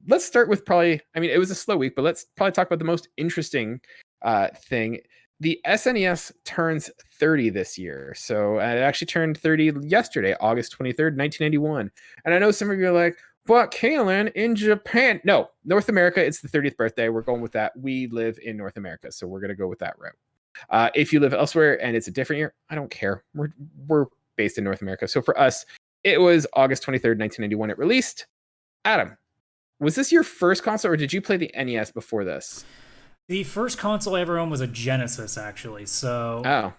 let's start with probably, I mean, it was a slow week, but let's probably talk about the most interesting thing. The SNES turns 30 this year. So it actually turned 30 yesterday, August 23rd, 1991. And I know some of you are like, but Kaylan, in Japan. No, North America, it's the 30th birthday. We're going with that. We live in North America, so we're going to go with that route. If you live elsewhere and it's a different year, I don't care. We're based in North America. So for us, it was August 23rd, 1991 it released. Adam, was this your first console, or did you play the NES before this? The first console I ever owned was a Genesis, actually. So Oh,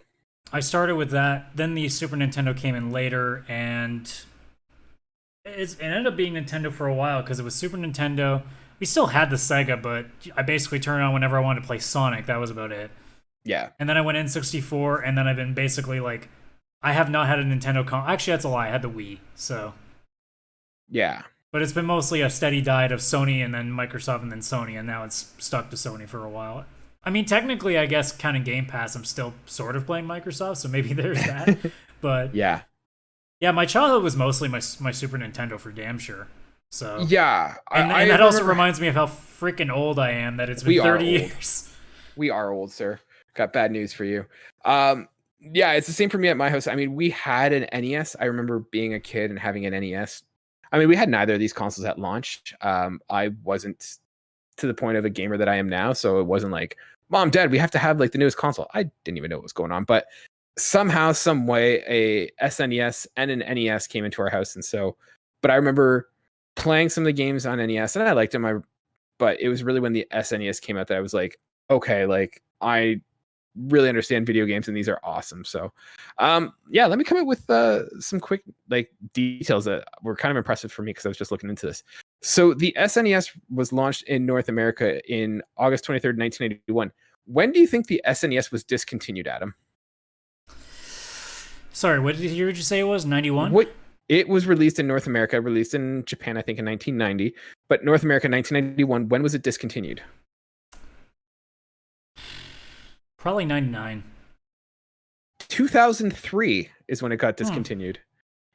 I started with that. Then the Super Nintendo came in later, and it ended up being Nintendo for a while because it was Super Nintendo. We still had the Sega, but I basically turned it on whenever I wanted to play Sonic. That was about it. yeah. And then I went N64, and then I've been basically like, I have not had a Nintendo Actually, that's a lie. I had the Wii, so. Yeah. But it's been mostly a steady diet of Sony and then Microsoft and then Sony, and now it's stuck to Sony for a while. I mean, technically, I guess, counting Game Pass, I'm still sort of playing Microsoft, so maybe there's that. But yeah, my childhood was mostly my Super Nintendo for damn sure. So yeah, and that also reminds me of how freaking old I am. That it's been 30 years. We are old, sir. Got bad news for you. Yeah, it's the same for me at my house. I mean, we had an NES. I remember being a kid and having an NES. I mean, we had neither of these consoles at launch. I wasn't to the point of a gamer that I am now, so it wasn't like, Mom, Dad, we have to have like the newest console. I didn't even know what was going on, but somehow, some way, a SNES and an NES came into our house, and so. But I remember playing some of the games on NES, and I liked them. But it was really when the SNES came out that I was like, okay, like I really understand video games, and these are awesome. So, yeah, let me come up with some quick like details that were kind of impressive for me because I was just looking into this. So the SNES was launched in North America in August 23rd, 1981. When do you think the SNES was discontinued, Adam? Sorry, what did you say it was? 91? What? It was released in North America, released in Japan, I think, in 1990. But North America, 1991. When was it discontinued? Probably 99. 2003 is when it got discontinued.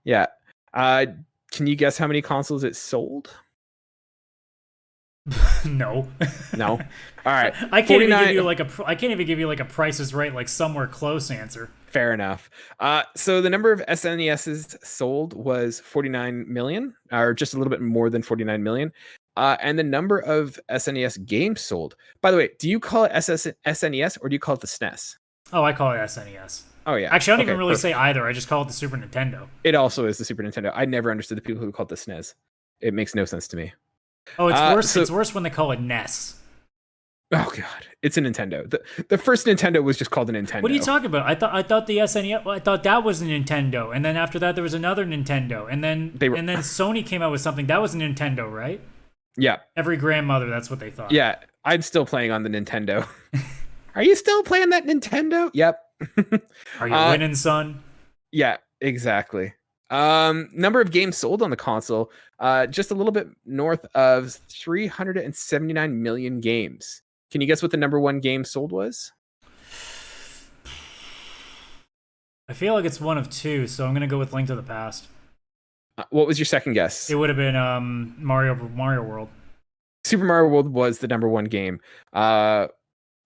Yeah. Can you guess how many consoles it sold? No. No. All right. I can't even give you like a Price is Right, like somewhere close answer. Fair enough. So the number of SNESs sold was 49 million, or just a little bit more than 49 million. And the number of SNES games sold. By the way, do you call it SNES or do you call it the SNES? Oh, I call it SNES. Oh, yeah. Actually, I don't even really say either. I just call it the Super Nintendo. It also is the Super Nintendo. I never understood the people who called it the SNES. It makes no sense to me. Oh, it's worse. It's worse when they call it NES. Oh God, it's a Nintendo. The first Nintendo was just called a Nintendo. What are you talking about? I thought the SNES. I thought that was a Nintendo, and then after that there was another Nintendo, and then Sony came out with something that was a Nintendo, right? Yeah. Every grandmother, that's what they thought. Yeah, I'm still playing on the Nintendo. Are you still playing that Nintendo? Yep. Are you winning, son? Yeah, exactly. Number of games sold on the console, just a little bit north of 379 million games. Can you guess what the number one game sold was? I feel like it's one of two, so I'm gonna go with Link to the Past. What was your second guess? It would have been Mario World. Super Mario World was the number one game. That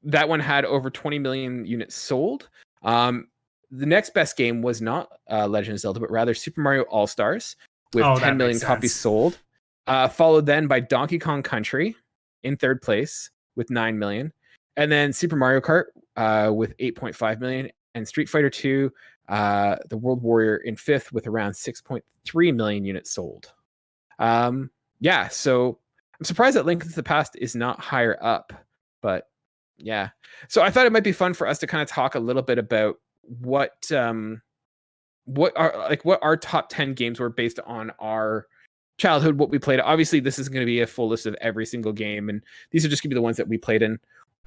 one had over 20 million units sold. The next best game was not Legend of Zelda, but rather Super Mario All-Stars with 10 million copies sold. Followed then by Donkey Kong Country in third place with 9 million. And then Super Mario Kart with 8.5 million. And Street Fighter 2, the World Warrior in fifth with around 6.3 million units sold. Yeah, so I'm surprised that Link to the Past is not higher up. But yeah. So I thought it might be fun for us to kind of talk a little bit about what our top 10 games were based on our childhood, what we played. Obviously, this is going to be a full list of every single game, and these are just going to be the ones that we played in.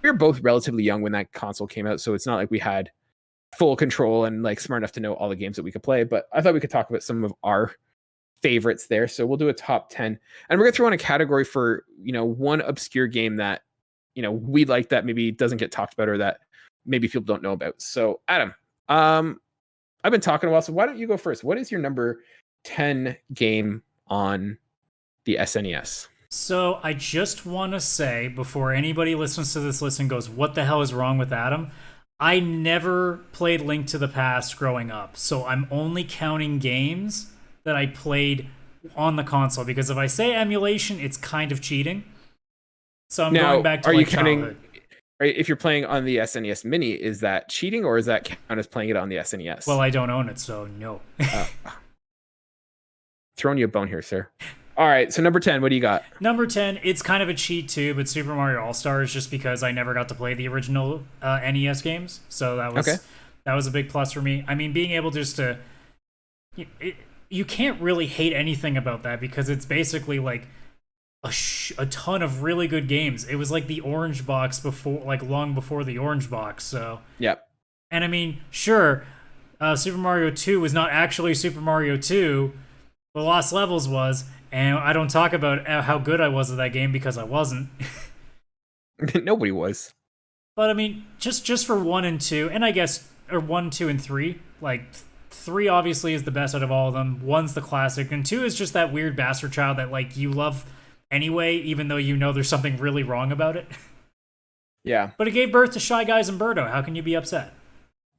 We were both relatively young when that console came out, so it's not like we had full control and like smart enough to know all the games that we could play, but I thought we could talk about some of our favorites there. So we'll do a top 10, and we're going to throw in a category for, one obscure game that, we like that maybe doesn't get talked about or that maybe people don't know about. So Adam, I've been talking a while, so why don't you go first? What is your number 10 game on the SNES? So I just want to say before anybody listens to this list and goes, "What the hell is wrong with Adam?" I never played Link to the Past growing up, so I'm only counting games that I played on the console because if I say emulation, it's kind of cheating. So I'm Now, going back to are you like counting? childhood. If you're playing on the SNES Mini, is that cheating or is that count as playing it on the Well, SNES? I don't own it, so no. Uh, Throwing you a bone here, sir. All right, so number 10, what do you got? Number 10, it's kind of a cheat too, but Super Mario All Stars just because I never got to play the original NES games, so Okay. that was a big plus for me. I mean, being able just to you can't really hate anything about that because it's basically like a ton of really good games. It was like the orange box before, like long before the orange box. So, Yep. and I mean, sure, Super Mario 2 was not actually Super Mario 2. The Lost Levels was, and I don't talk about how good I was at that game because I wasn't. Nobody was. But I mean, just for 1 and 2, and I guess or 1, 2, and 3, like 3 obviously is the best out of all of them. 1's the classic, and 2 is just that weird bastard child that like you love anyway, even though you know there's something really wrong about it. Yeah. But it gave birth to Shy Guys and Birdo. How can you be upset?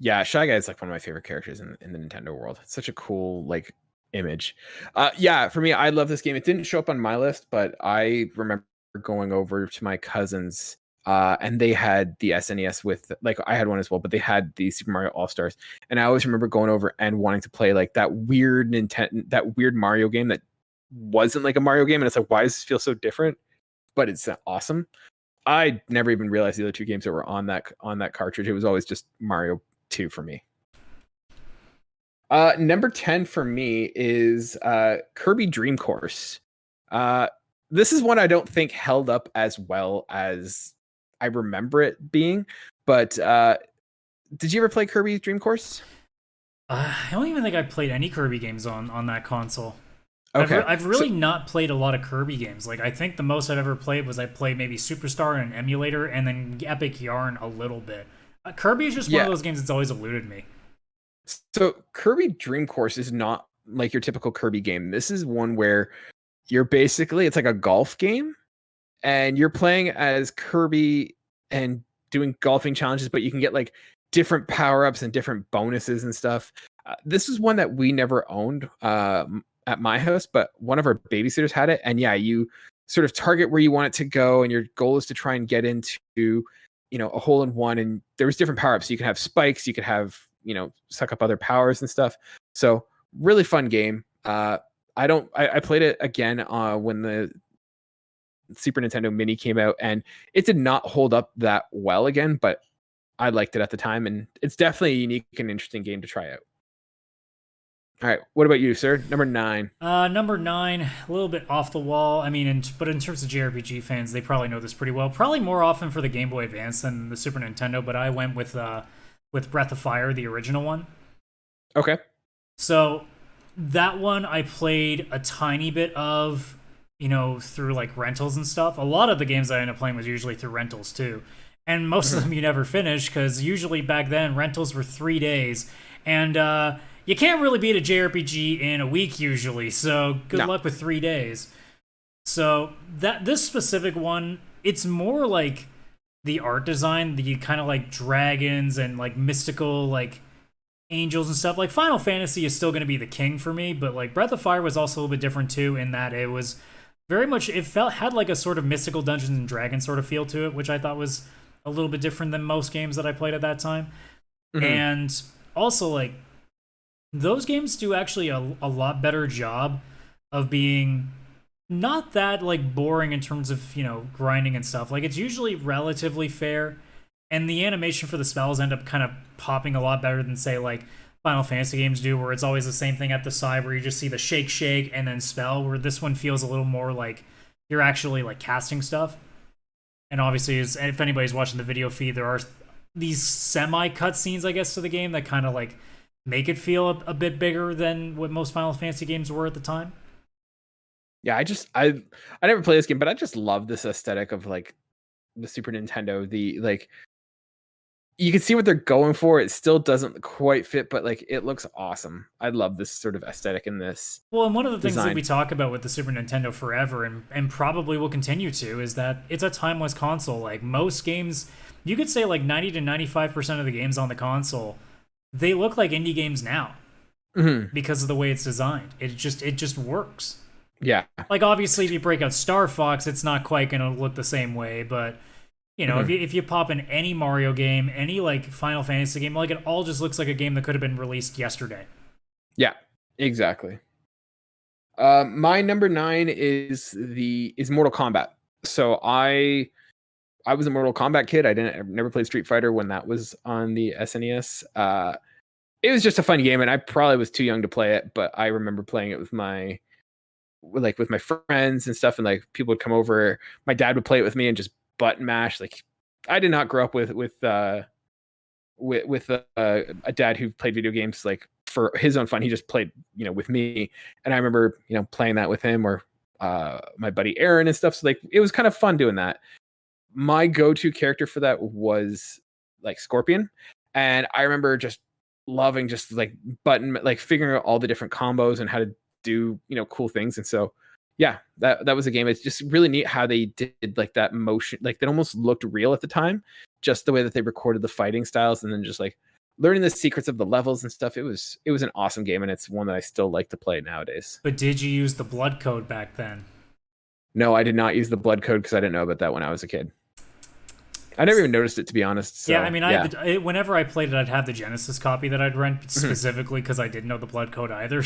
Yeah, Shy Guy is like one of my favorite characters in the Nintendo world. It's such a cool like image. Yeah, for me, I love this game. It didn't show up on my list, but I remember going over to my cousins and they had the SNES with like I had one as well, but they had the Super Mario All Stars, and I always remember going over and wanting to play like that weird that weird Mario game that wasn't like a Mario game, and it's like why does this feel so different? But it's awesome. I never even realized the other two games that were on that cartridge. It was always just Mario 2 for me. Number 10 for me is Kirby Dream Course. This is one I don't think held up as well as I remember it being, but did you ever play Kirby Dream Course? I don't even think I played any Kirby games on that console. Okay. I've really not played a lot of Kirby games. Like I think the most I've ever played was I played maybe Superstar and an emulator, and then Epic Yarn a little bit. Kirby is just one of those games that's always eluded me. So Kirby Dream Course is not like your typical Kirby game. This is one where you're basically it's like a golf game, and you're playing as Kirby and doing golfing challenges, but you can get like different power ups and different bonuses and stuff. This is one that we never owned at my house, but one of our babysitters had it. And yeah, you sort of target where you want it to go, and your goal is to try and get into, a hole in one. And there was different power ups. You could have spikes, you could have, suck up other powers and stuff. So really fun game. I played it again when the Super Nintendo Mini came out, and it did not hold up that well again, but I liked it at the time, and it's definitely a unique and interesting game to try out. All right, what about you, sir? Number 9. Number 9, a little bit off the wall. I mean, but in terms of JRPG fans, they probably know this pretty well. Probably more often for the Game Boy Advance than the Super Nintendo, but I went with Breath of Fire, the original one. Okay. So that one I played a tiny bit of, through like rentals and stuff. A lot of the games I ended up playing was usually through rentals too. And most of them you never finish because usually back then rentals were 3 days. And you can't really beat a JRPG in a week usually. So good luck with 3 days. So this specific one, it's more like the art design, the kind of like dragons and like mystical like angels and stuff. Like Final Fantasy is still going to be the king for me, but like Breath of Fire was also a little bit different too in that it was very much had like a sort of mystical Dungeons and Dragons sort of feel to it, which I thought was a little bit different than most games that I played at that time. Mm-hmm. And also like those games do actually a lot better job of being not that like boring in terms of, grinding and stuff. Like it's usually relatively fair, and the animation for the spells end up kind of popping a lot better than say like Final Fantasy games do, where it's always the same thing at the side where you just see the shake and then spell, where this one feels a little more like you're actually like casting stuff. And obviously, if anybody's watching the video feed, there are these semi-cut scenes, I guess, to the game that kind of like make it feel a bit bigger than what most Final Fantasy games were at the time. Yeah, I never played this game, but I just love this aesthetic of like the Super Nintendo, the like you can see what they're going for. It still doesn't quite fit, but like it looks awesome. I love this sort of aesthetic in this. Well, and one of the things that design. we talk about with the Super Nintendo forever, and probably will continue to, is that it's a timeless console. Like most games, you could say like 90 to 95% of the games on the console, they look like indie games now because of the way it's designed. It just works. Yeah. Like obviously, if you break out Star Fox, it's not quite going to look the same way, but. You know, if you pop in any Mario game, any like Final Fantasy game, like it all just looks like a game that could have been released yesterday. Yeah, exactly. My number 9 is Mortal Kombat. So I was a Mortal Kombat kid. I never played Street Fighter when that was on the SNES. It was just a fun game, and I probably was too young to play it, but I remember playing it with my friends and stuff, and like people would come over. My dad would play it with me and just button mash. Like I did not grow up with a dad who played video games like for his own fun. He just played, with me, and I remember playing that with him or my buddy Aaron and stuff. So like it was kind of fun doing that. My go-to character for that was like Scorpion, and I remember just loving just like figuring out all the different combos and how to do cool things. And so yeah, that was a game. It's just really neat how they did like that motion, like that almost looked real at the time, just the way that they recorded the fighting styles, and then just like learning the secrets of the levels and stuff. It was an awesome game, and it's one that I still like to play nowadays. But did you use the blood code back then? No, I did not use the blood code because I didn't know about that when I was a kid. I never even noticed it, to be honst. So, yeah, I mean, whenever I played it, I'd have the Genesis copy that I'd rent specifically because I didn't know the blood code either.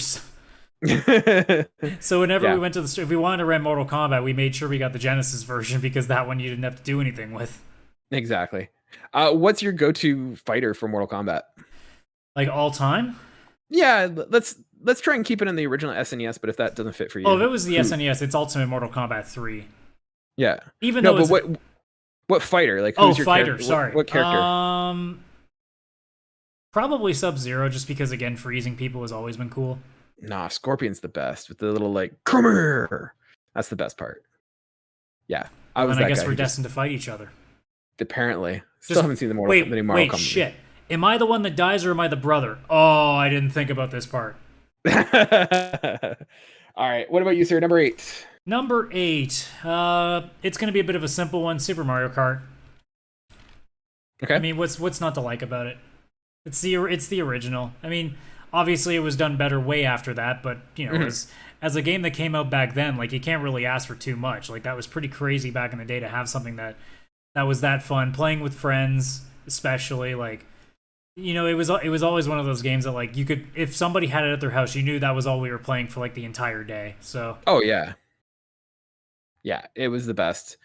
So whenever we went to the store, if we wanted to rent Mortal Kombat, we made sure we got the Genesis version because that one you didn't have to do anything with. Exactly. What's your go-to fighter for Mortal Kombat? Like all time? Yeah, let's try and keep it in the original SNES, but if that doesn't fit for you. Oh, if it was the SNES, it's Ultimate Mortal Kombat 3. Yeah. Even though what fighter? Like who's your fighter, character? sorry. What character? Probably Sub-Zero, just because again freezing people has always been cool. Nah, Scorpion's the best with the little like come here. That's the best part. Yeah. I guess we're destined to fight each other. Apparently. Still haven't seen the Mortal Kombat. Wait, shit. Am I the one that dies or am I the brother? Oh, I didn't think about this part. All right. What about you, sir? Number 8. Number 8. It's going to be a bit of a simple one. Super Mario Kart. Okay. I mean, what's not to like about it? It's the original. I mean, obviously it was done better way after that, but as a game that came out back then, like you can't really ask for too much. Like that was pretty crazy back in the day to have something that was that fun, playing with friends, especially like. It was always one of those games that like you could, if somebody had it at their house, you knew that was all we were playing for like the entire day. So oh yeah, it was the best.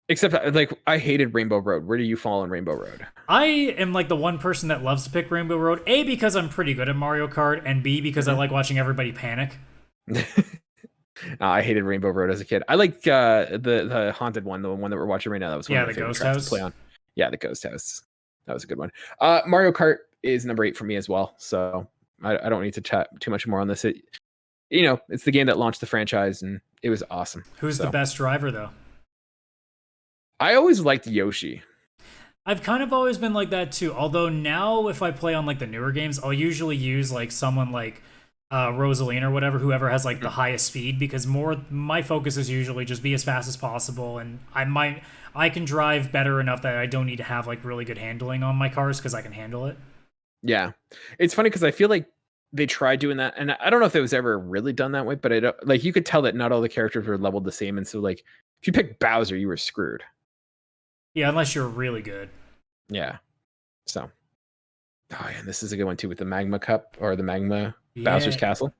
Except like I hated Rainbow Road. Where do you fall on Rainbow Road? I am like the one person that loves to pick Rainbow Road. A, because I'm pretty good at Mario Kart, and B, because I like watching everybody panic. I hated Rainbow Road as a kid. I like the haunted one, the one that we're watching right now. That was one of my favorite Ghost tracks House. to play on. Yeah, the Ghost House. That was a good one. Mario Kart is number 8 for me as well. So I don't need to chat too much more on this. It's the game that launched the franchise, and it was awesome. Who's the best driver, though? I always liked Yoshi. I've kind of always been like that, too. Although now, if I play on like the newer games, I'll usually use like someone like Rosaline or whoever has like the highest speed, because my focus is usually just be as fast as possible, and I can drive better enough that I don't need to have like really good handling on my cars because I can handle it. Yeah, it's funny because I feel like they tried doing that, and I don't know if it was ever really done that way, but like you could tell that not all the characters were leveled the same, and so like if you picked Bowser, you were screwed. Yeah, unless you're really good. Yeah. So, oh yeah, this is a good one too with the Magma Cup or the Magma Bowser's Castle.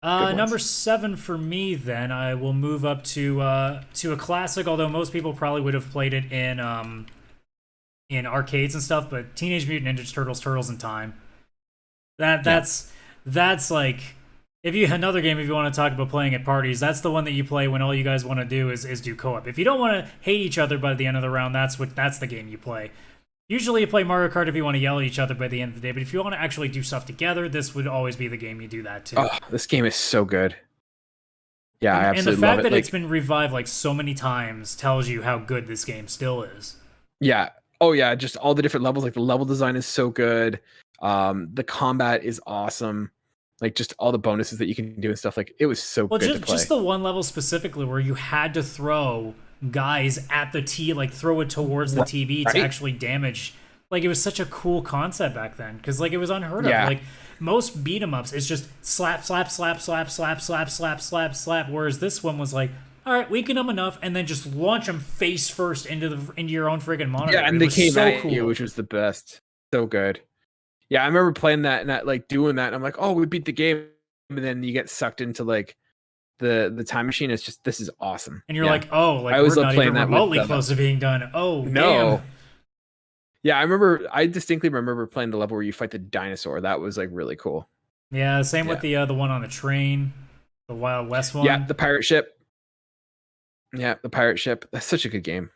Number 7 for me, then I will move up to a classic. Although most people probably would have played it in arcades and stuff, but Teenage Mutant Ninja Turtles: Turtles in Time. That's like if you another game if you want to talk about playing at parties, that's the one that you play when all you guys want to do is do co-op. If you don't want to hate each other by the end of the round, that's the game you play. Usually you play Mario Kart if you want to yell at each other by the end of the day, but if you want to actually do stuff together, this would always be the game you do that too. Oh, this game is so good. Yeah, I absolutely love it. And the fact that it's been revived like so many times tells you how good this game still is. Yeah, Oh yeah, just all the different levels. Like the level design is so good. The combat is awesome. Like just all the bonuses that you can do and stuff. Like it was so good to play. Just the one level specifically where you had to throw guys at the like throw it towards the TV to actually damage. Like it was such a cool concept back then because like it was unheard of. Like most beat 'em ups, it's just slap, slap, slap, slap, slap, slap, slap, slap, slap. Whereas this one was like, all right, weaken them enough, and then just launch them face first into your own friggin' monitor. Yeah, and they came at you, which was the best. So good. Yeah, I remember playing that and like doing that. And I'm like, oh, we beat the game, and then you get sucked into like the time machine. It's just this is awesome. And you're like, oh, like I was we're not playing even that remotely close to being done. Oh no. Damn. Yeah, I distinctly remember playing the level where you fight the dinosaur. That was like really cool. Yeah, same with the one on the train, the Wild West one. Yeah, the pirate ship. Yeah, the pirate ship. That's such a good game.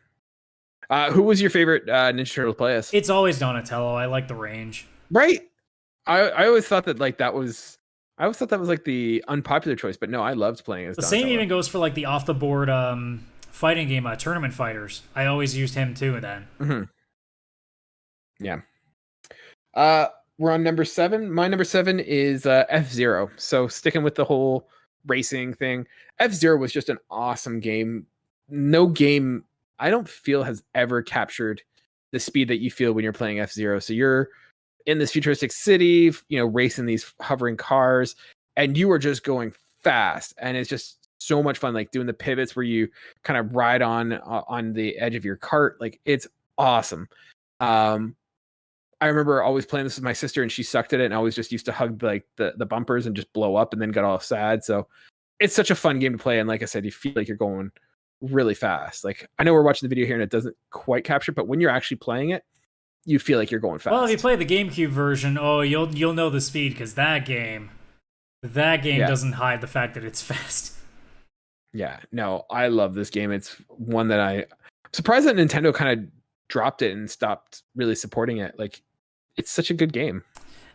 Who was your favorite Ninja Turtle to play as? It's always Donatello. I like the range. Right. I always thought that like that was like the unpopular choice, but no, I loved playing as Donatello. Same even goes for like the off the board fighting game, Tournament Fighters. I always used him too then. Mm-hmm. Yeah. We're on number 7. My number 7 is F-Zero. So sticking with the whole racing thing, F-Zero was just an awesome game. No game I don't feel has ever captured the speed that you feel when you're playing F-Zero. So you're in this futuristic city, you know, racing these hovering cars, and you are just going fast, and it's just so much fun, like doing the pivots where you kind of ride on the edge of your cart. Like it's awesome. I remember always playing this with my sister, and she sucked at it and always just used to hug like the bumpers and just blow up and then got all sad. So it's such a fun game to play. And like I said, you feel like you're going really fast. Like I know we're watching the video here and it doesn't quite capture, but when you're actually playing it, you feel like you're going fast. Well, if you play the GameCube version, you'll know the speed because that game doesn't hide the fact that it's fast. Yeah, no, I love this game. It's one that I'm surprised that Nintendo kind of dropped it and stopped really supporting it. Like it's such a good game.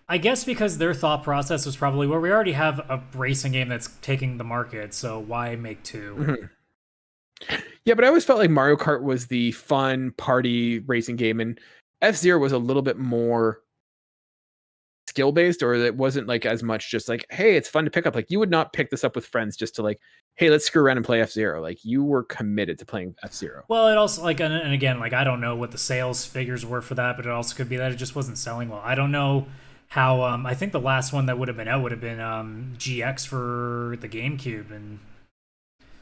I guess because their thought process was probably, well, we already have a racing game that's taking the market, so why make two? Mm-hmm. Yeah, but I always felt like Mario Kart was the fun party racing game, and F-Zero was a little bit more skill based, or it wasn't like as much just like, hey, it's fun to pick up. Like you would not pick this up with friends just to like, hey, let's screw around and play F-Zero. Like you were committed to playing F-Zero. Well, it also like, and again, like I don't know what the sales figures were for that, but it also could be that it just wasn't selling well. I don't know how. I think the last one that would have been out would have been GX for the GameCube, and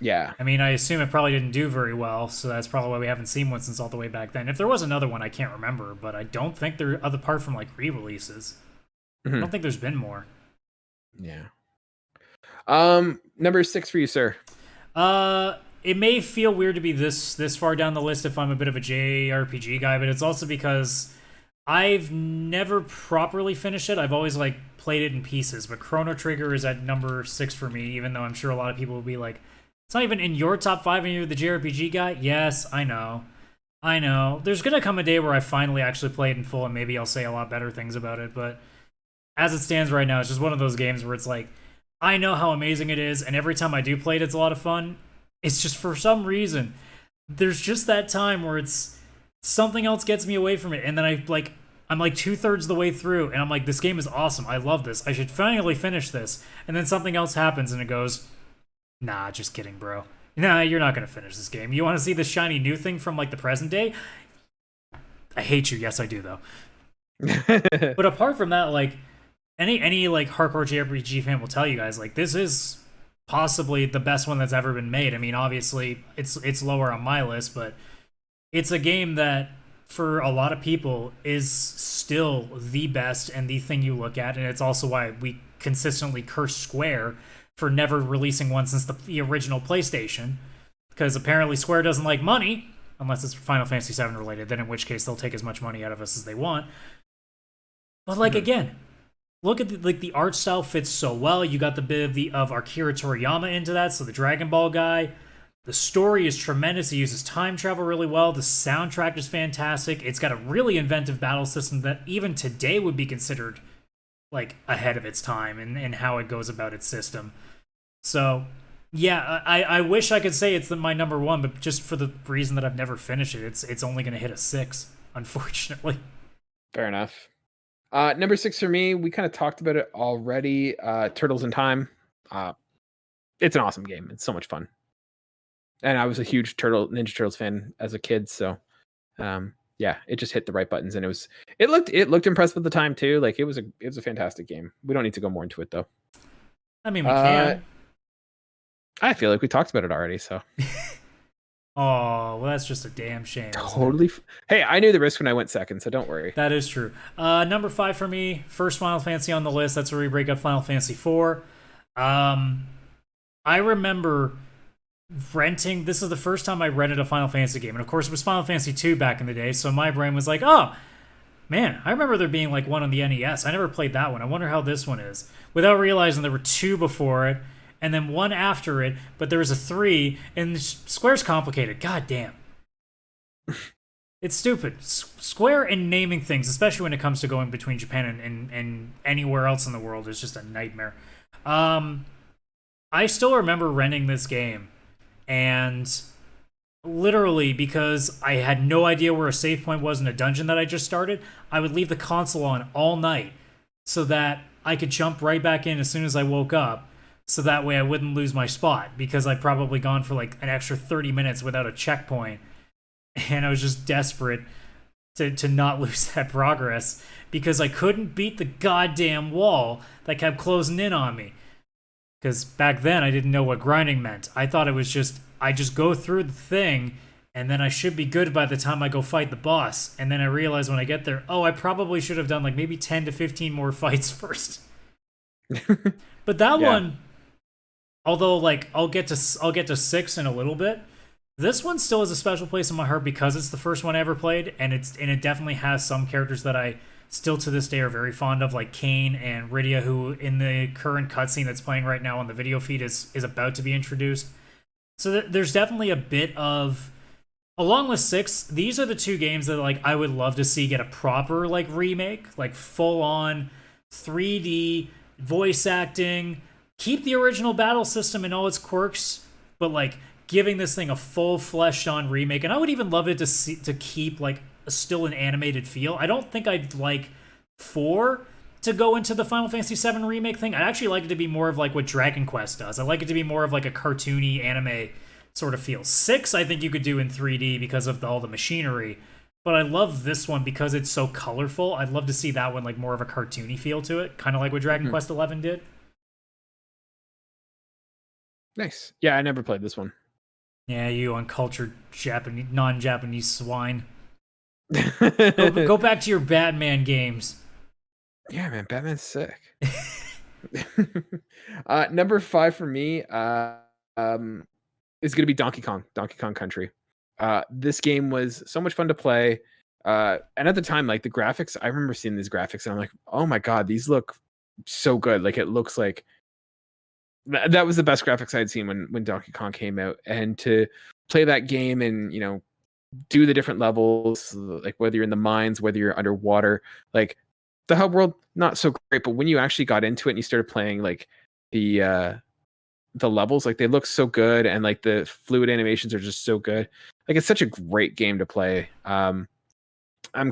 yeah, I mean, I assume it probably didn't do very well, so that's probably why we haven't seen one since all the way back then. If there was another one, I can't remember, but I don't think there, other apart from like re-releases. I don't think there's been more. Yeah. Number 6 for you, sir. It may feel weird to be this far down the list if I'm a bit of a JRPG guy, but it's also because I've never properly finished it. I've always like played it in pieces, but Chrono Trigger is at number 6 for me, even though I'm sure a lot of people will be like, it's not even in your top 5 and you're the JRPG guy. Yes, I know. There's gonna come a day where I finally actually play it in full and maybe I'll say a lot better things about it, but as it stands right now, it's just one of those games where it's like, I know how amazing it is, and every time I do play it, it's a lot of fun. It's just for some reason, there's just that time where it's something else gets me away from it, and then I'm like 2/3 the way through, and I'm like, this game is awesome. I love this. I should finally finish this. And then something else happens, and it goes, nah, just kidding, bro. Nah, you're not gonna finish this game. You want to see the shiny new thing from like the present day? I hate you. Yes, I do though. But apart from that, like. Any like hardcore JRPG fan will tell you guys, like, this is possibly the best one that's ever been made. I mean, obviously it's lower on my list, but it's a game that for a lot of people is still the best and the thing you look at, and it's also why we consistently curse Square for never releasing one since the original PlayStation, because apparently Square doesn't like money unless it's Final Fantasy VII related, then in which case they'll take as much money out of us as they want. But like, again, look at the art style fits so well. You got the bit of Akira Toriyama into that, so the Dragon Ball guy. The story is tremendous. He uses time travel really well. The soundtrack is fantastic. It's got a really inventive battle system that even today would be considered like ahead of its time in how it goes about its system. So yeah, I wish I could say it's my number 1, but just for the reason that I've never finished it, it's only going to hit a 6, unfortunately. Fair enough. Number 6 for me, we kind of talked about it already. Turtles in Time. It's an awesome game. It's so much fun. And I was a huge Ninja Turtles fan as a kid, so yeah, it just hit the right buttons, and it looked impressive at the time too. Like it was a fantastic game. We don't need to go more into it though. I mean, we can. I feel like we talked about it already, so. Oh, well, that's just a damn shame. Totally. Hey, I knew the risk when I went second, so don't worry. That is true. Number 5 for me, first Final Fantasy on the list. That's where we break up Final Fantasy IV. I remember renting. This is the first time I rented a Final Fantasy game, and of course, it was Final Fantasy II back in the day. So my brain was like, "Oh, man, I remember there being like one on the NES. I never played that one. I wonder how this one is." Without realizing there were 2 before it, and then 1 after it, but there was a 3, and Square's complicated. God damn. It's stupid. Square and naming things, especially when it comes to going between Japan and anywhere else in the world, is just a nightmare. I still remember renting this game, and literally, because I had no idea where a save point was in a dungeon that I just started, I would leave the console on all night so that I could jump right back in as soon as I woke up, so that way I wouldn't lose my spot, because I'd probably gone for like an extra 30 minutes without a checkpoint, and I was just desperate to not lose that progress, because I couldn't beat the goddamn wall that kept closing in on me. Because back then, I didn't know what grinding meant. I thought it was just, I just go through the thing, and then I should be good by the time I go fight the boss. And then I realized when I get there, oh, I probably should have done like maybe 10 to 15 more fights first. But that one, although like I'll get to 6 in a little bit, this one still has a special place in my heart because it's the first one I ever played, and it definitely has some characters that I still to this day are very fond of, like Kane and Rydia, who in the current cutscene that's playing right now on the video feed is about to be introduced. So there's definitely a bit of, along with 6, these are the 2 games that like I would love to see get a proper like remake, like full on 3D voice acting, keep the original battle system and all its quirks, but like giving this thing a full fleshed on remake. And I would even love it to keep like still an animated feel. I don't think I'd like 4 to go into the Final Fantasy VII remake thing. I'd actually like it to be more of like what Dragon Quest does. I like it to be more of like a cartoony anime sort of feel. 6 I think you could do in 3D because of all the machinery, but I love this one because it's so colorful. I'd love to see that one like more of a cartoony feel to it, kind of like what Dragon Quest 11 did. Nice. Yeah, I never played this one. Yeah, you uncultured non-Japanese swine. Go back to your Batman games. Yeah, man, Batman's sick. Number 5 for me is going to be Donkey Kong Country. This game was so much fun to play. And at the time, like the graphics, I remember seeing these graphics and I'm like, oh my God, these look so good. Like it looks like that was the best graphics I'd seen when Donkey Kong came out. And to play that game and, you know, do the different levels, like whether you're in the mines, whether you're underwater, like the hub world, not so great. But when you actually got into it and you started playing like the levels, like they look so good, and like the fluid animations are just so good. Like it's such a great game to play. I'm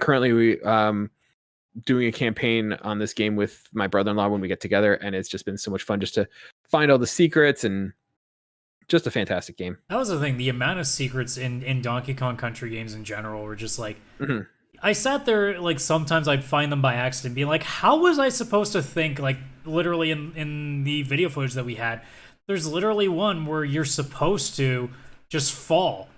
currently doing a campaign on this game with my brother-in-law when we get together, and it's just been so much fun just to find all the secrets, and just a fantastic game. That was the thing. The amount of secrets in Donkey Kong Country games in general were just like, I sat there, like sometimes I'd find them by accident, being like, how was I supposed to think, like literally in the video footage that we had, there's literally one where you're supposed to just fall.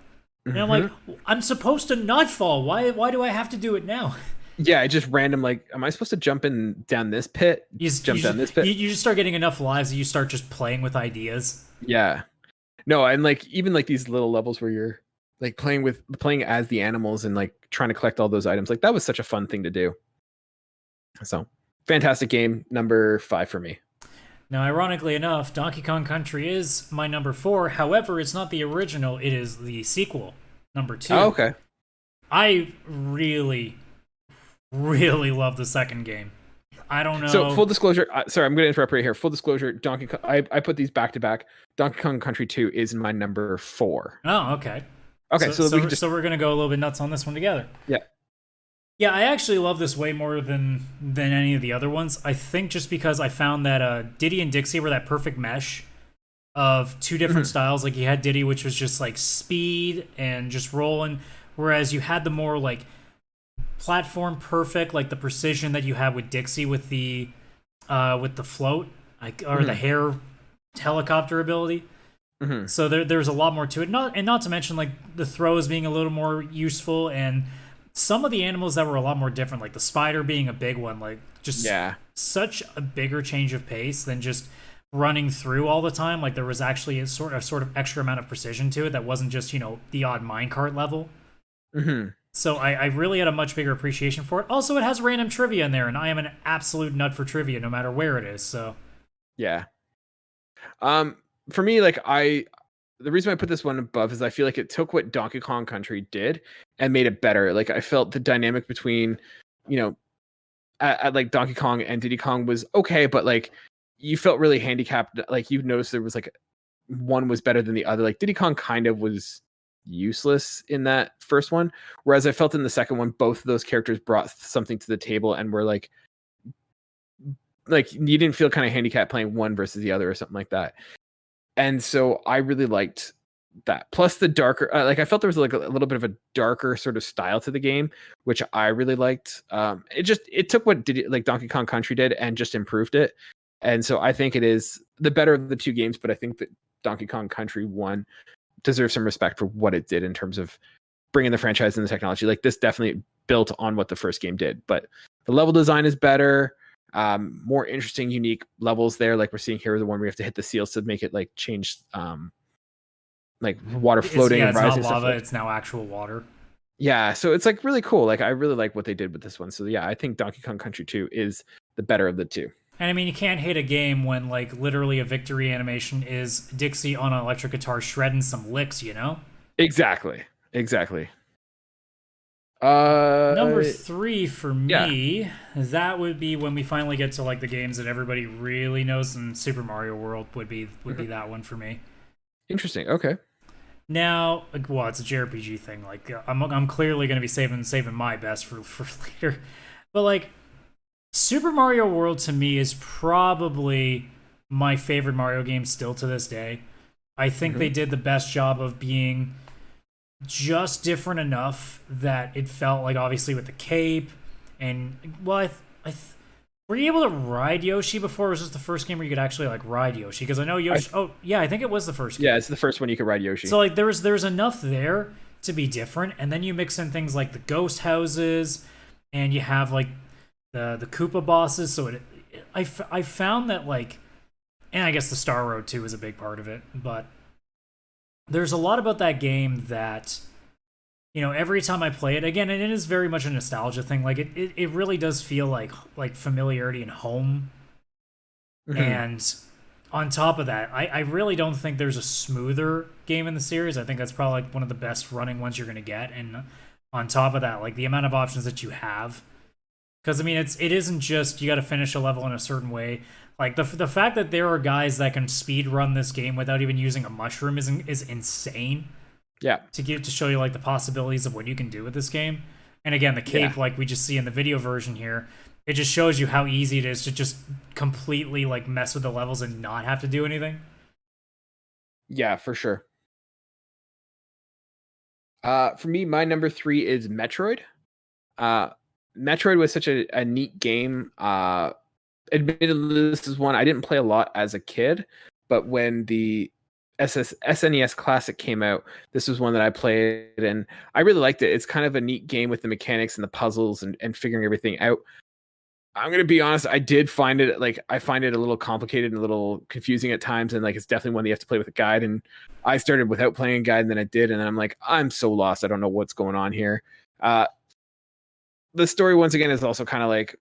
And I'm like, I'm supposed to not fall. Why do I have to do it now? Yeah, just random, like, am I supposed to jump down this pit? You just start getting enough lives that you start just playing with ideas. Yeah. No, and like even like these little levels where you're like playing as the animals and like trying to collect all those items, like that was such a fun thing to do. So fantastic game, number 5 for me. Now, ironically enough, Donkey Kong Country is my number 4. However, it's not the original; it is the sequel, number 2. Oh, okay. I really, really love the second game. I don't know. So full disclosure, sorry, I'm going to interrupt right here. Full disclosure, Donkey Kong, I put these back to back. Donkey Kong Country 2 is my number 4. Oh, okay. Okay, so we're going to go a little bit nuts on this one together. Yeah. Yeah, I actually love this way more than any of the other ones. I think just because I found that Diddy and Dixie were that perfect mesh of two different Mhm. styles. Like you had Diddy, which was just like speed and just rolling, whereas you had the more like platform perfect, like the precision that you had with Dixie with the float, like or the Mhm. hair helicopter ability. Mhm. So there's a lot more to it. Not to mention like the throws being a little more useful, and some of the animals that were a lot more different, like the spider being a big one, like just Yeah. such a bigger change of pace than just running through all the time. Like there was actually a sort of extra amount of precision to it that wasn't just the odd minecart level. Mhm. So I really had a much bigger appreciation for it. Also, it has random trivia in there, and I am an absolute nut for trivia, no matter where it is. So Yeah. Um, for me, the reason I put this one above is I feel like it took what Donkey Kong Country did and made it better. Like I felt the dynamic between, you know, at like Donkey Kong and Diddy Kong was okay, but like you felt really handicapped. Like you noticed there was like one was better than the other. Like Diddy Kong kind of was useless in that first one, whereas I felt in the second one both of those characters brought something to the table and were like you didn't feel kind of handicapped playing one versus the other or something like that. And so I really liked that. Plus the darker, like I felt there was like a little bit of a darker sort of style to the game, which I really liked. It took what did like Donkey Kong Country did and just improved it. And so I think it is the better of the two games, but I think that Donkey Kong Country 1 deserves some respect for what it did in terms of bringing the franchise and the technology. Like this definitely built on what the first game did, but the level design is better. More interesting, unique levels there. Like we're seeing here, the one where we have to hit the seals to make it like change, like water floating and it's not rising and stuff. lava; it's now actual water. Yeah, so it's like really cool. Like I really like what they did with this one. So yeah, I think Donkey Kong Country 2 is the better of the two. And I mean, you can't hate a game when like literally a victory animation is Dixie on an electric guitar shredding some licks. Exactly. Exactly. Number Uh, 3 for yeah. me, that would be when we finally get to like the games that everybody really knows, and Super Mario World would be Mhm. that one for me. Interesting. Okay. Now, like, well, it's a JRPG thing. Like, I'm clearly going to be saving my best for later, but like Super Mario World to me is probably my favorite Mario game still to this day. I think Hmm. they did the best job of being just different enough that it felt like obviously with the cape and well, were you able to ride Yoshi before? Or was this the first game where you could actually like ride Yoshi? Because I know I Yoshi. Oh yeah, I think it was the first Yeah, game. it's the first one you could ride Yoshi. So like there's enough there to be different, and then you mix in things like the ghost houses, and you have like the Koopa bosses. So I found that like, and I guess the Star Road too is a big part of it, but there's a lot about that game that every time I play it again, and it is very much a nostalgia thing. Like it really does feel like familiarity and home. Hmm. And on top of that, I really don't think there's a smoother game in the series. I think that's probably like one of the best running ones you're gonna get. And on top of that, like the amount of options that you have, because I mean it isn't just you got to finish a level in a certain way. Like the fact that there are guys that can speed run this game without even using a mushroom is insane Yeah. to show you like the possibilities of what you can do with this game. And again, the Yeah. cape, like we just see in the video version here, it just shows you how easy it is to just completely like mess with the levels and not have to do anything. Yeah, for sure. For me, my number 3 is Metroid. Uh, Metroid was such a neat game. Admittedly, this is one I didn't play a lot as a kid, but when the SNES Classic came out, this was one that I played and I really liked it. It's kind of a neat game with the mechanics and the puzzles and figuring everything out. I'm gonna be honest, I find it a little complicated and a little confusing at times, and like it's definitely one that you have to play with a guide. And I started without playing a guide, and then I did, and then I'm like, I'm so lost. I don't know what's going on here. Uh, the story once again is also kind of like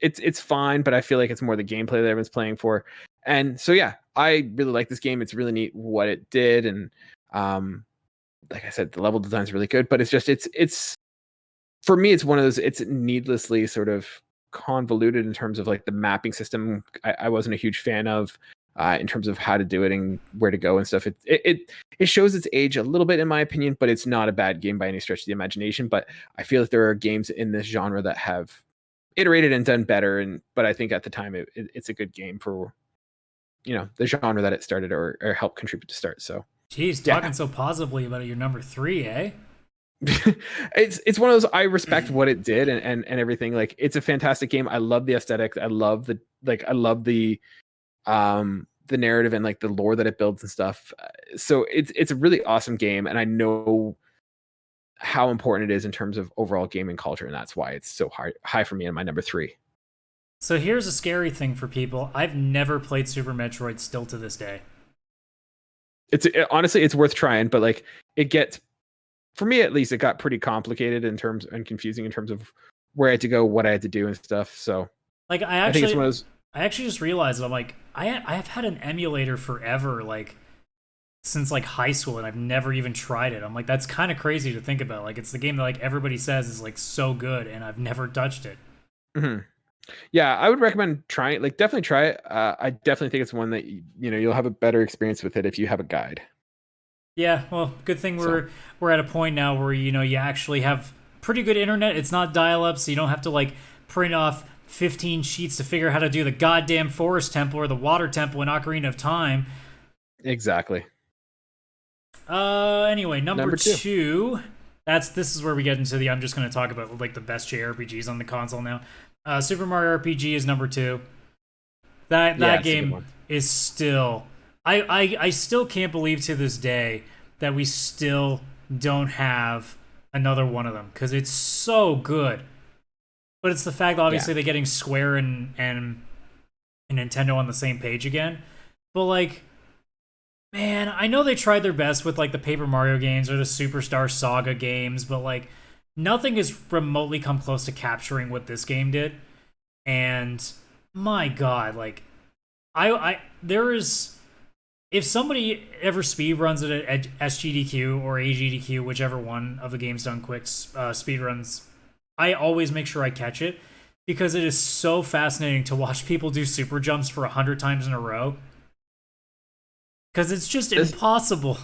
it's fine, but I feel like it's more the gameplay that everyone's playing for. And so yeah, I really like this game. It's really neat what it did, and um, like I said, the level design is really good. But it's for me, it's one of those. It's needlessly sort of convoluted in terms of like the mapping system. I wasn't a huge fan of. in terms of how to do it and where to go and stuff. It shows its age a little bit, in my opinion, but it's not a bad game by any stretch of the imagination. But I feel like there are games in this genre that have iterated and done better. But I think at the time it's a good game for, the genre that it started or helped contribute to start. So, geez, talking so positively about it, your number 3, eh? It's one of those, I respect what it did and everything. Like, it's a fantastic game. I love the aesthetic. I love the narrative and like the lore that it builds and stuff. So it's a really awesome game, and I know how important it is in terms of overall gaming culture, and that's why it's so high for me in my number 3. So here's a scary thing for people. I've never played Super Metroid still to this day. Honestly, it's worth trying, but like it gets, for me at least, it got pretty complicated and confusing in terms of where I had to go, what I had to do and stuff. So like I think it's one of those. I actually just realized that I'm like, I've had an emulator forever, like since like high school, and I've never even tried it. I'm like, that's kind of crazy to think about. Like, it's the game that like everybody says is like so good, and I've never touched it. Mm-hmm. Yeah, I would recommend trying it. Like, definitely try it. I definitely think it's one that you'll have a better experience with it if you have a guide. Yeah, well, good thing we're at a point now where you actually have pretty good internet. It's not dial-up, so you don't have to like print off 15 sheets to figure out how to do the goddamn forest temple or the water temple in Ocarina of Time. Exactly. Anyway, number two. This is where we get into I'm just going to talk about like the best JRPGs on the console now. Super Mario RPG is number 2. That game is still. I still can't believe to this day that we still don't have another one of them, because it's so good. But it's the fact that obviously they're getting Square and Nintendo on the same page again. But like, man, I know they tried their best with like the Paper Mario games or the Superstar Saga games, but like nothing has remotely come close to capturing what this game did. And my God, like there is, if somebody ever speed runs it at SGDQ or AGDQ, whichever one of the games done quick speed runs, I always make sure I catch it, because it is so fascinating to watch people do super jumps for 100 times in a row. Because it's just impossible.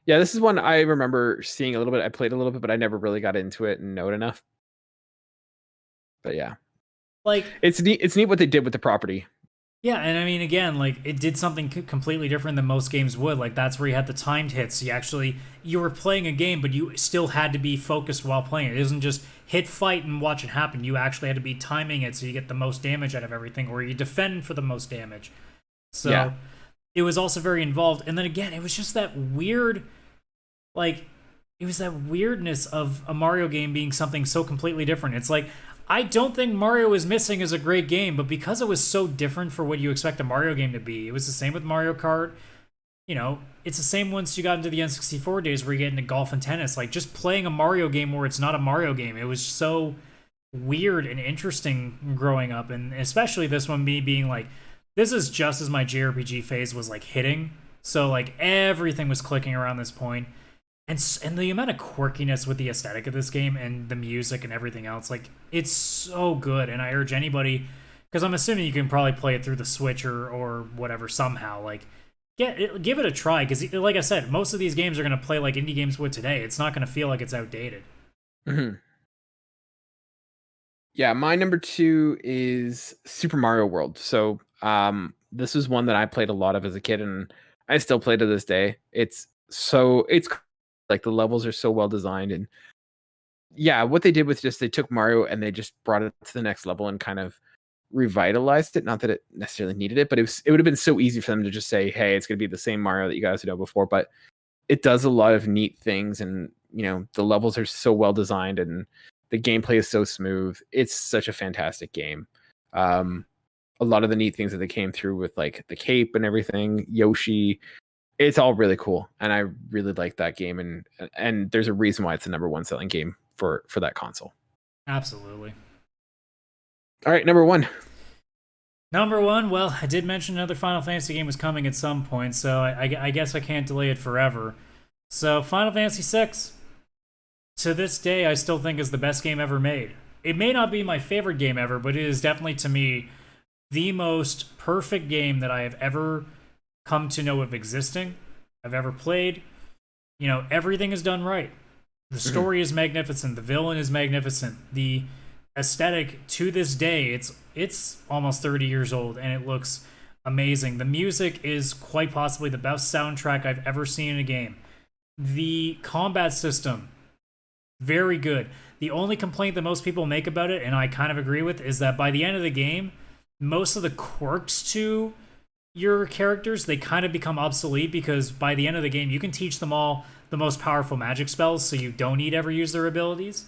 Yeah, this is one I remember seeing a little bit. I played a little bit, but I never really got into it and know it enough. But yeah, like it's neat. It's neat what they did with the property. Yeah, and I mean, again, like it did something completely different than most games would. Like that's where you had the timed hits. You were playing a game, but you still had to be focused while playing. It isn't just hit, fight, and watch it happen. You actually had to be timing it so you get the most damage out of everything, or you defend for the most damage. So. Yeah. It was also very involved. And then again, it was just that weird, like, it was that weirdness of a Mario game being something so completely different. It's like, I don't think Mario is Missing is a great game, but because it was so different for what you expect a Mario game to be, it was the same with Mario Kart. It's the same once you got into the N64 days where you get into golf and tennis. Like, just playing a Mario game where it's not a Mario game. It was so weird and interesting growing up. And especially this one, me being like, this is just as my JRPG phase was like hitting, so like everything was clicking around this point, and the amount of quirkiness with the aesthetic of this game and the music and everything else, like it's so good. And I urge anybody, because I'm assuming you can probably play it through the Switch or whatever somehow, like give it a try, because like I said, most of these games are going to play like indie games would today. It's not going to feel like it's outdated. Mm-hmm. Yeah, my number 2 is Super Mario World. So this is one that I played a lot of as a kid, and I still play to this day. It's like the levels are so well designed, and yeah, what they did was they took Mario and they just brought it to the next level and kind of revitalized it. Not that it necessarily needed it, but it would have been so easy for them to just say, hey, it's going to be the same Mario that you guys know before. But it does a lot of neat things, and the levels are so well designed, and the gameplay is so smooth. It's such a fantastic game. A lot of the neat things that they came through with, like the cape and everything, Yoshi, it's all really cool, and I really like that game. And there's a reason why it's the number 1 selling game for that console. Absolutely. All right, number 1. Number 1. Well, I did mention another Final Fantasy game was coming at some point, so I guess I can't delay it forever. So Final Fantasy VI. To this day, I still think is the best game ever made. It may not be my favorite game ever, but it is definitely, to me, the most perfect game that I have ever come to know of existing, I've ever played. You know, everything is done right. The story is magnificent. The villain is magnificent. The aesthetic to this day, it's almost 30 years old and it looks amazing. The music is quite possibly the best soundtrack I've ever seen in a game. The combat system, very good. The only complaint that most people make about it, and I kind of agree with, is that by the end of the game, most of the quirks to your characters, they kind of become obsolete, because by the end of the game, you can teach them all the most powerful magic spells, so you don't need to ever use their abilities.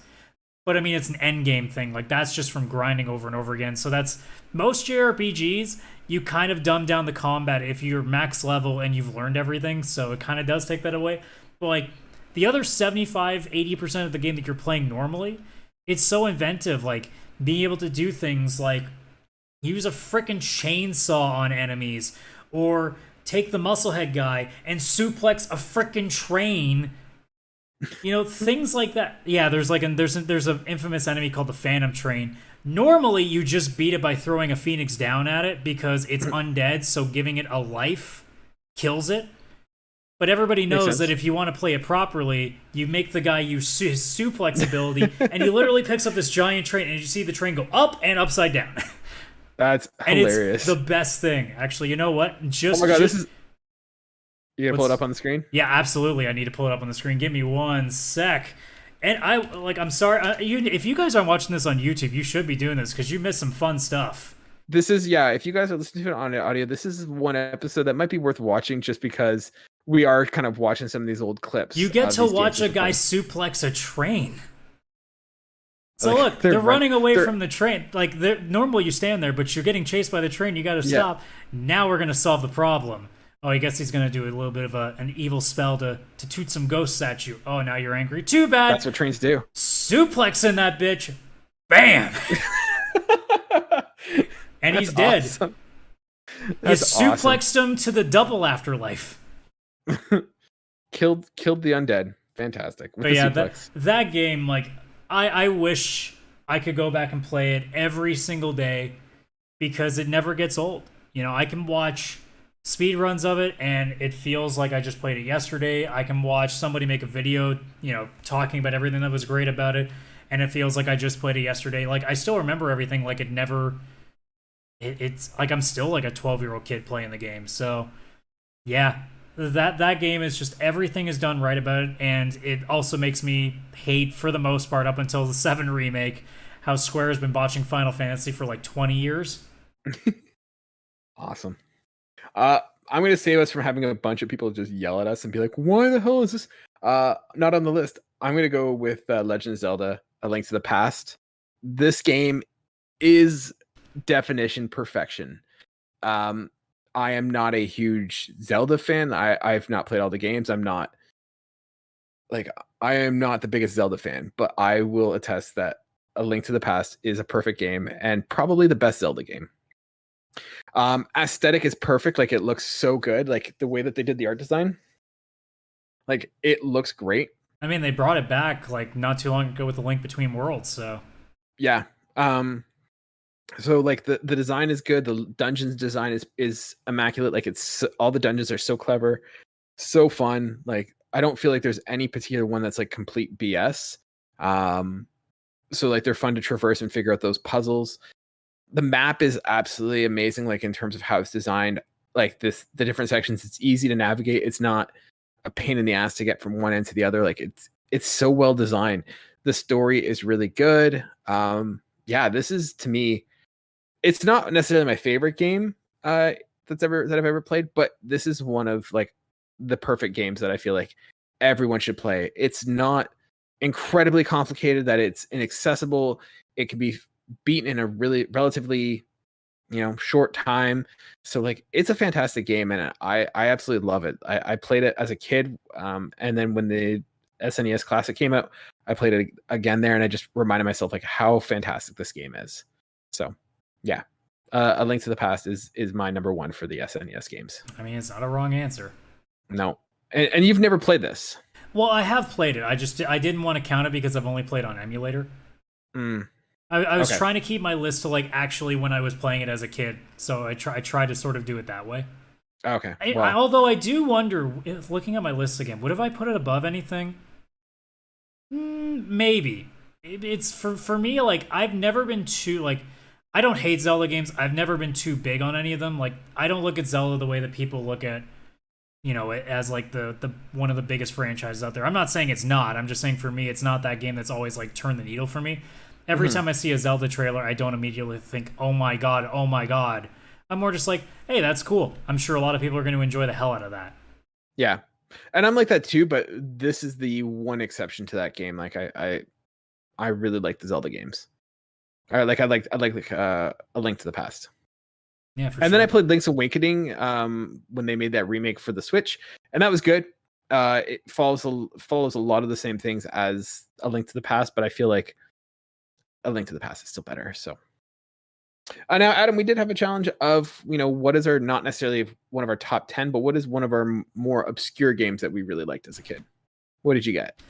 But I mean, it's an end game thing. Like, that's just from grinding over and over again. So that's most JRPGs, you kind of dumb down the combat if you're max level and you've learned everything. So it kind of does take that away. But like the other 75-80% of the game that you're playing normally, it's so inventive. Like being able to do things like use a freaking chainsaw on enemies, or take the musclehead guy and suplex a freaking train. You know, things like that. Yeah, there's an infamous enemy called the Phantom Train. Normally, you just beat it by throwing a phoenix down at it because it's undead, so giving it a life kills it. But everybody knows that if you want to play it properly, you make the guy use his suplex ability, and he literally picks up this giant train, and you see the train go up and upside down. That's hilarious. It's the best thing. Actually, you know what? Oh my god, this is... You gonna pull it up on the screen? Yeah, absolutely. I need to pull it up on the screen. Give me one sec. And I'm sorry. If you guys aren't watching this on YouTube, you should be doing this because you missed some fun stuff. This is, if you guys are listening to it on audio, this is one episode that might be worth watching just because we are kind of watching some of these old clips. You get to watch a guy suplex a train. So look, they're running away from the train. Like, normally you stand there, but you're getting chased by the train. You got to stop. Yeah. Now we're going to solve the problem. Oh, I guess he's going to do a little bit of an evil spell to toot some ghosts at you. Oh, now you're angry. Too bad. That's what trains do. Suplex in that bitch. Bam! And he's dead. Awesome. You suplexed him to the double afterlife. Killed the undead. Fantastic. But yeah, that game, like, I wish I could go back and play it every single day because it never gets old. You know, I can watch speed runs of it and it feels like I just played it yesterday. I can watch somebody make a video, you know, talking about everything that was great about it, and it feels like I just played it yesterday. Like, I still remember everything like it never... It's like I'm still like a 12-year-old kid playing the game. So, yeah, that game is just, everything is done right about it, and it also makes me hate, for the most part, up until the 7 remake, how Square has been botching Final Fantasy for like 20 years. Awesome. I'm going to save us from having a bunch of people just yell at us and be like, why the hell is this not on the list? I'm going to go with Legend of Zelda, A Link to the Past. This game is definition perfection. I am not a huge Zelda fan. I've not played all the games. I am not the biggest Zelda fan, but I will attest that A Link to the Past is a perfect game and probably the best Zelda game. Aesthetic is perfect. Like, it looks so good. Like, the way that they did the art design, like, it looks great. I mean, they brought it back like not too long ago with the Link Between Worlds, so yeah. So like the design is good. The dungeons design is immaculate. Like, it's all the dungeons are so clever, so fun. Like, I don't feel like there's any particular one that's like complete BS. So like, they're fun to traverse and figure out those puzzles. The map is absolutely amazing. Like, in terms of how it's designed, like the different sections, it's easy to navigate. It's not a pain in the ass to get from one end to the other. Like, it's so well designed. The story is really good. Yeah, this is, to me, it's not necessarily my favorite game that I've ever played, but this is one of like the perfect games that I feel like everyone should play. It's not incredibly complicated, that it's inaccessible. It can be beaten in a really relatively, short time. So like, it's a fantastic game, and I absolutely love it. I played it as a kid, and then when the SNES Classic came out, I played it again there, and I just reminded myself like how fantastic this game is. So yeah, A Link to the Past is my number one for the SNES games. I mean, it's not a wrong answer. No, and you've never played this. Well, I have played it. I didn't want to count it because I've only played on emulator. I was Okay. trying to keep my list to like actually when I was playing it as a kid, so I try to sort of do it that way. Okay. Although I do wonder, if looking at my list again, would have I put it above anything? Maybe. It's for me, like, I've never been too, like, I don't hate Zelda games. I've never been too big on any of them. Like, I don't look at Zelda the way that people look at, you know, it as like the one of the biggest franchises out there. I'm not saying it's not. I'm just saying for me, it's not that game that's always like turned the needle for me. Every time I see a Zelda trailer, I don't immediately think, oh my god, oh my god. I'm more just like, hey, that's cool. I'm sure a lot of people are going to enjoy the hell out of that. Yeah. And I'm like that too, but this is the one exception to that game. Like I really like the Zelda games. I like A Link to the Past. Yeah, for and sure. then I played Link's Awakening when they made that remake for the Switch, and that was good. It follows a lot of the same things as A Link to the Past, but I feel like A Link to the Past is still better. So now, Adam, we did have a challenge of, you know, what is our, not necessarily one of our top 10, but what is one of our more obscure games that we really liked as a kid? What did you get?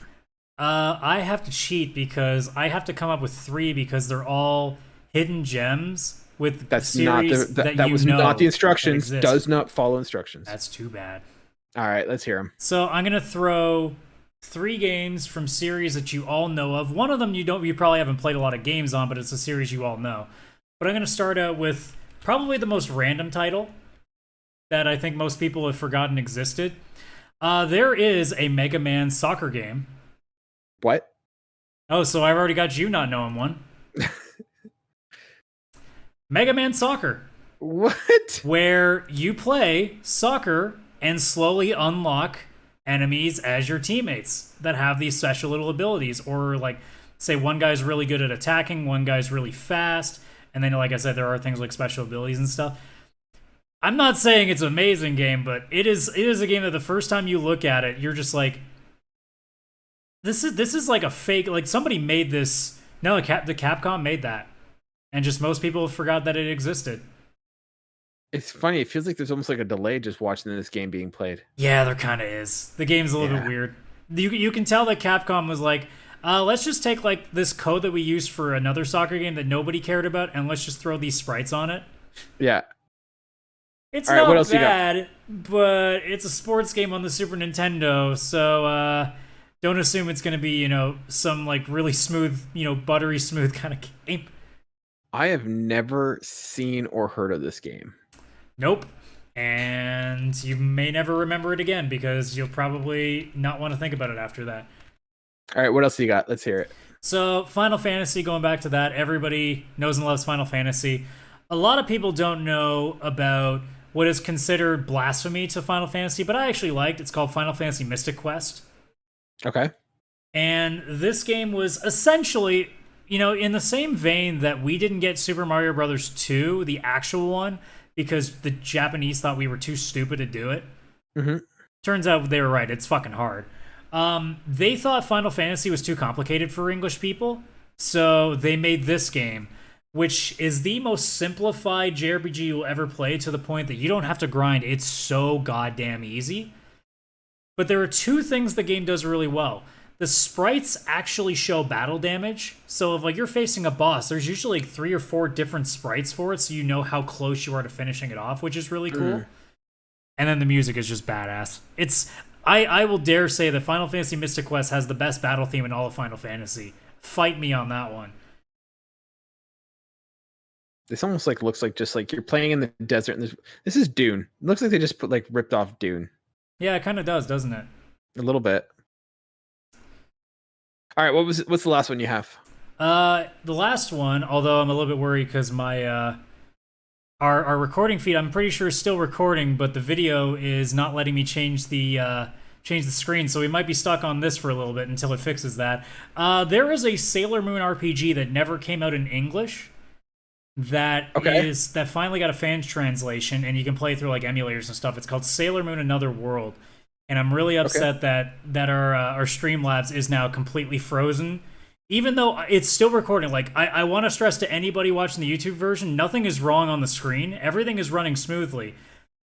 I have to cheat because I have to come up with 3 because they're all hidden gems with That's not series that was not the instructions. Does not follow instructions. That's too bad. All right, let's hear them. So I'm gonna throw 3 games from series that you all know of. One of them you probably haven't played a lot of games on, but it's a series you all know. But I'm gonna start out with probably the most random title that I think most people have forgotten existed. There is a Mega Man soccer game. What? Oh, so I've already got you not knowing one. Mega Man Soccer. What? Where you play soccer and slowly unlock enemies as your teammates that have these special little abilities. Or, like, say one guy's really good at attacking, one guy's really fast, and then, like I said, there are things like special abilities and stuff. I'm not saying it's an amazing game, but it is a game that the first time you look at it, you're just like, this is like a fake, like somebody made this. No, the Capcom made that. And just most people forgot that it existed. It's funny. It feels like there's almost like a delay just watching this game being played. Yeah, there kind of is. The game's a little bit weird. You can tell that Capcom was like, let's just take like this code that we used for another soccer game that nobody cared about, and let's just throw these sprites on it. Yeah. It's all right, not what else bad, but it's a sports game on the Super Nintendo, so don't assume it's going to be, you know, some like really smooth, you know, buttery smooth kind of game. I have never seen or heard of this game. Nope. And you may never remember it again because you'll probably not want to think about it after that. All right, what else do you got? Let's hear it. So, Final Fantasy, going back to that, everybody knows and loves Final Fantasy. A lot of people don't know about what is considered blasphemy to Final Fantasy, but I actually liked. It's called Final Fantasy Mystic Quest. Okay. And this game was essentially, you know, in the same vein that we didn't get Super Mario Bros. 2, the actual one, because the Japanese thought we were too stupid to do it. Mm-hmm. Turns out they were right. It's fucking hard. They thought Final Fantasy was too complicated for English people, so they made this game, which is the most simplified JRPG you'll ever play, to the point that you don't have to grind. It's so goddamn easy. But there are 2 things the game does really well. The sprites actually show battle damage. So if like you're facing a boss, there's usually like 3 or 4 different sprites for it, so you know how close you are to finishing it off, which is really cool. And then the music is just badass. I will dare say that Final Fantasy Mystic Quest has the best battle theme in all of Final Fantasy. Fight me on that one. This almost like looks like just like you're playing in the desert, and this is Dune. It looks like they just ripped off Dune. Yeah, it kind of does, doesn't it? A little bit. All right, what's the last one you have? The last one, although I'm a little bit worried because my our recording feed, I'm pretty sure, is still recording, but the video is not letting me change the screen, so we might be stuck on this for a little bit until it fixes that. There is a Sailor Moon RPG that never came out in English that finally got a fans translation, and you can play through like emulators and stuff. It's called Sailor Moon Another World. And I'm really upset that our Streamlabs is now completely frozen. Even though it's still recording, like, I want to stress to anybody watching the YouTube version, nothing is wrong on the screen. Everything is running smoothly.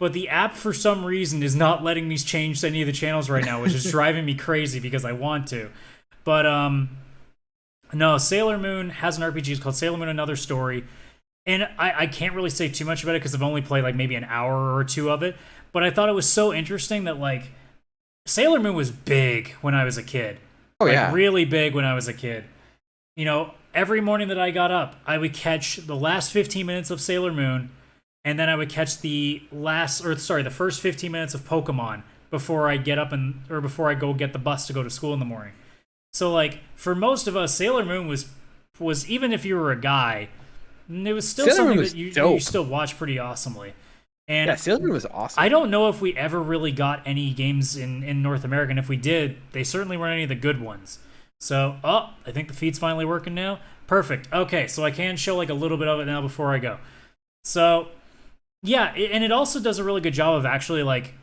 But the app, for some reason, is not letting me change any of the channels right now, which is driving me crazy because I want to. But No, Sailor Moon has an RPG. It's called Sailor Moon Another Story. And I can't really say too much about it because I've only played like maybe an hour or two of it. But I thought it was so interesting that like Sailor Moon was big when I was a kid. Oh, like, yeah. really big when I was a kid. You know, every morning that I got up, I would catch the last 15 minutes of Sailor Moon, and then I would catch the first 15 minutes of Pokemon before I get up or before I go get the bus to go to school in the morning. So like for most of us, Sailor Moon was even if you were a guy, it was still Sailor Moon something was that you dope. still watch pretty awesomely. And Yeah, Sailor Moon was awesome. I don't know if we ever really got any games in North America, and if we did, they certainly weren't any of the good ones. So, I think the feed's finally working now. Perfect. Okay, so I can show like a little bit of it now before I go. So, yeah, and it also does a really good job of actually like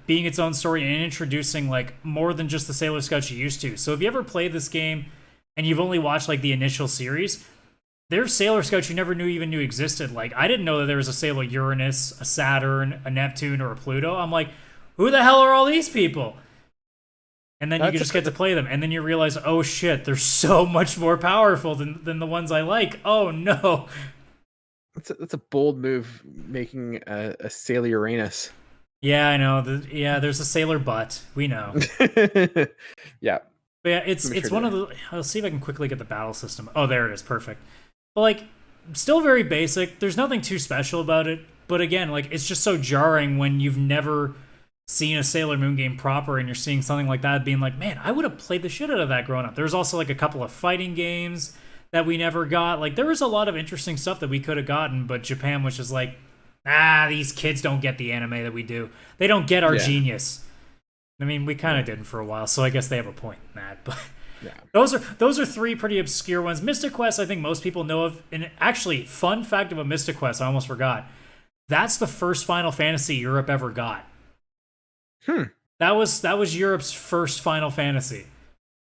being its own story and introducing like more than just the Sailor Scouts you used to. So if you ever played this game and you've only watched like the initial series, there's Sailor Scouts you never even knew existed. Like, I didn't know that there was a Sailor Uranus, a Saturn, a Neptune, or a Pluto. I'm like, who the hell are all these people? And then you just get to play them. And then you realize, oh shit, they're so much more powerful than the ones I like. Oh no. That's a bold move, making a Sailor Uranus. Yeah, I know. There's a Sailor Butt. We know. Yeah. But yeah, it's one of the... I'll see if I can quickly get the battle system. Oh, there it is. Perfect. But, like, still very basic. There's nothing too special about it. But again, like, it's just so jarring when you've never seen a Sailor Moon game proper and you're seeing something like that being like, man, I would have played the shit out of that growing up. There's also, like, a couple of fighting games that we never got. Like, there was a lot of interesting stuff that we could have gotten, but Japan was just like, these kids don't get the anime that we do. They don't get our genius. I mean, we kind of didn't for a while, so I guess they have a point in that. But yeah. Those are three pretty obscure ones. Mystic Quest, I think most people know of. And actually, fun fact about Mystic Quest, I almost forgot. That's the first Final Fantasy Europe ever got. That was Europe's first Final Fantasy,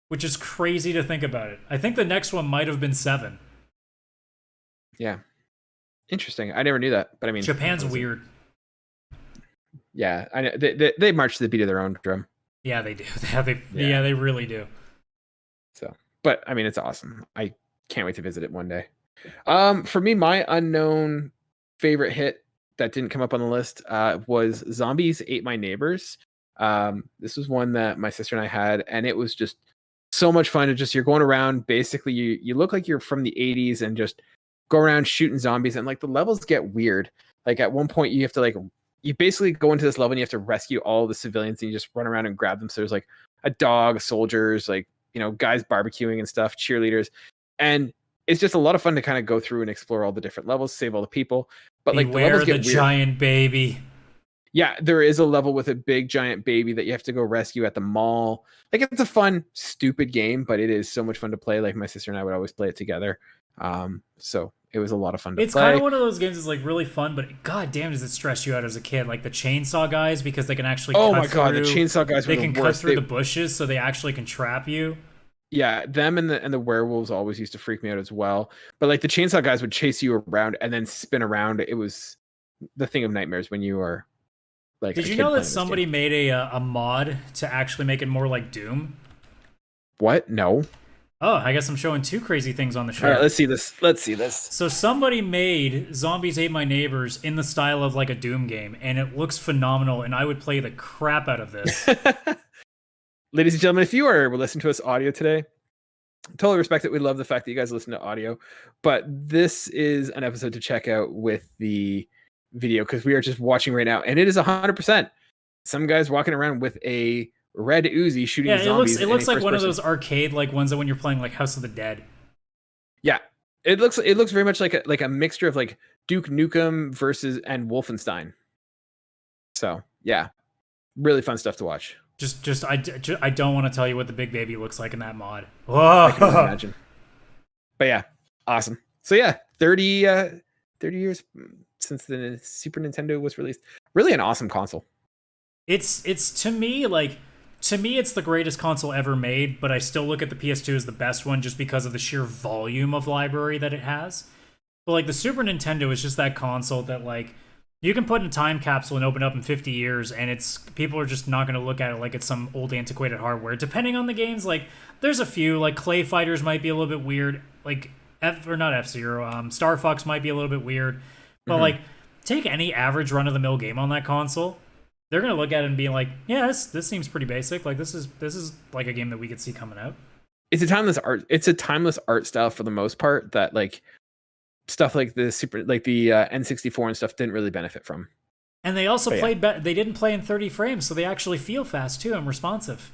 which is crazy to think about it. I think the next one might have been 7. Yeah. Interesting. I never knew that, but I mean, Japan's weird. Yeah, I know. They march to the beat of their own drum. Yeah, they do. They really do. So, but I mean, it's awesome. I can't wait to visit it one day. For me, my unknown favorite hit that didn't come up on the list was Zombies Ate My Neighbors. This was one that my sister and I had, and it was just so much fun. You're going around. Basically, you look like you're from the 80s and just go around shooting zombies, and like the levels get weird. Like at one point, you have to you basically go into this level and you have to rescue all the civilians, and you just run around and grab them. So there's like a dog, soldiers, like, you know, guys barbecuing and stuff, cheerleaders. And it's just a lot of fun to kind of go through and explore all the different levels, save all the people. But like Beware the levels get the weird. Giant baby. Yeah, there is a level with a big giant baby that you have to go rescue at the mall. Like, it's a fun, stupid game, but it is so much fun to play. Like, my sister and I would always play it together. So it was a lot of fun to play. It's kind of one of those games that's like really fun, but god damn, does it stress you out as a kid? Like the chainsaw guys, because they can actually the chainsaw guys they were can the cut worst. through the bushes, so they actually can trap you. Yeah, them and the werewolves always used to freak me out as well. But like the chainsaw guys would chase you around and then spin around. It was the thing of nightmares when you are like. Did you know that somebody made a mod to actually make it more like Doom? What? No. Oh, I guess I'm showing two crazy things on the show. All right, let's see this. So somebody made Zombies Ate My Neighbors in the style of like a Doom game, and it looks phenomenal, and I would play the crap out of this. Ladies and gentlemen, if you are listening to us audio today, totally respect it. We love the fact that you guys listen to audio, but this is an episode to check out with the video because we are just watching right now, and it is 100%. Some guy's walking around with a red Uzi shooting zombies. It looks like one of those arcade like ones that when you're playing like House of the Dead. Yeah, it looks very much like a mixture of like Duke Nukem and Wolfenstein. So yeah, really fun stuff to watch. I don't want to tell you what the big baby looks like in that mod. Whoa. I can imagine. But yeah, awesome. So yeah, 30 years since the Super Nintendo was released. Really an awesome console. It's to me it's the greatest console ever made, but I still look at the PS2 as the best one just because of the sheer volume of library that it has. But like the Super Nintendo is just that console that like You can put in a time capsule and open up in 50 years, and it's people are just not going to look at it like it's some old antiquated hardware. Depending on the games, like there's a few like Clay Fighters might be a little bit weird, like not F-Zero, Star Fox might be a little bit weird, but like take any average run of the mill game on that console, they're going to look at it and be like, yeah, this seems pretty basic. Like this is like a game that we could see coming out. It's a timeless art. It's a timeless art style for the most part that like stuff like the N64 and stuff didn't really benefit from. And they also played. They didn't play in 30 frames, so they actually feel fast too and responsive.